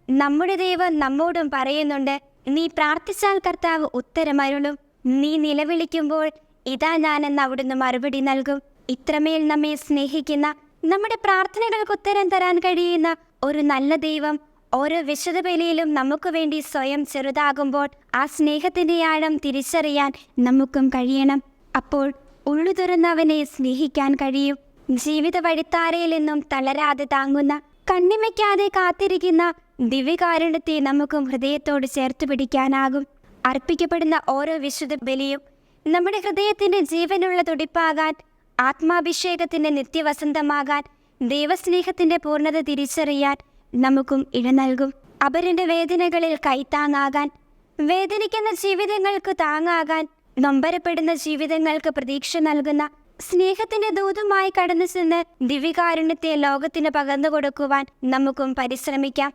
നമ്മുടെ ദൈവം നമ്മോടും പറയുന്നുണ്ട്, നീ പ്രാർത്ഥിച്ചാൽ കർത്താവ് ഉത്തരമരുളും, നീ നിലവിളിക്കുമ്പോൾ ഇതാ ഞാനെന്ന് അവിടുന്ന് മറുപടി നൽകും. ഇത്രമേൽ നമ്മെ സ്നേഹിക്കുന്ന, നമ്മുടെ പ്രാർത്ഥനകൾക്ക് ഉത്തരം തരാൻ കഴിയുന്ന ഒരു നല്ല ദൈവം ഓരോ വിശുദ്ധ ബലിയിലും നമുക്ക് വേണ്ടി സ്വയം ചെറുതാകുമ്പോൾ ആ സ്നേഹത്തിൻ്റെ ആഴം തിരിച്ചറിയാൻ നമുക്കും കഴിയണം. അപ്പോൾ ഉള്ളു തുറന്ന് അവനെ സ്നേഹിക്കാൻ കഴിയും. ജീവിത വഴിത്താരയിൽ നിന്നും തളരാതെ താങ്ങുന്ന, കണ്ണിമയ്ക്കാതെ കാത്തിരിക്കുന്ന ദിവ്യകാരുണ്യത്തെ നമുക്കും ഹൃദയത്തോട് ചേർത്ത് പിടിക്കാനാകും. അർപ്പിക്കപ്പെടുന്ന ഓരോ വിശുദ്ധ ബലിയും നമ്മുടെ ഹൃദയത്തിൻ്റെ ജീവനുള്ള തുടിപ്പാകാൻ, ആത്മാഭിഷേകത്തിൻ്റെ നിത്യവസന്തമാകാൻ, ദൈവസ്നേഹത്തിൻ്റെ പൂർണ്ണത തിരിച്ചറിയാൻ നമുക്കും ഇട നൽകും. അപരൻ്റെ വേദനകളിൽ കൈത്താങ്ങാകാൻ, വേദനിക്കുന്ന ജീവിതങ്ങൾക്ക് താങ്ങാകാൻ, നൊമ്പരപ്പെടുന്ന ജീവിതങ്ങൾക്ക് പ്രതീക്ഷ നൽകുന്ന സ്നേഹത്തിൻ്റെ ദൂതുമായി കടന്നു ചെന്ന് ദിവ്യകാരുണ്യത്തെ ലോകത്തിന് പകർന്നു കൊടുക്കുവാൻ നമുക്കും പരിശ്രമിക്കാം.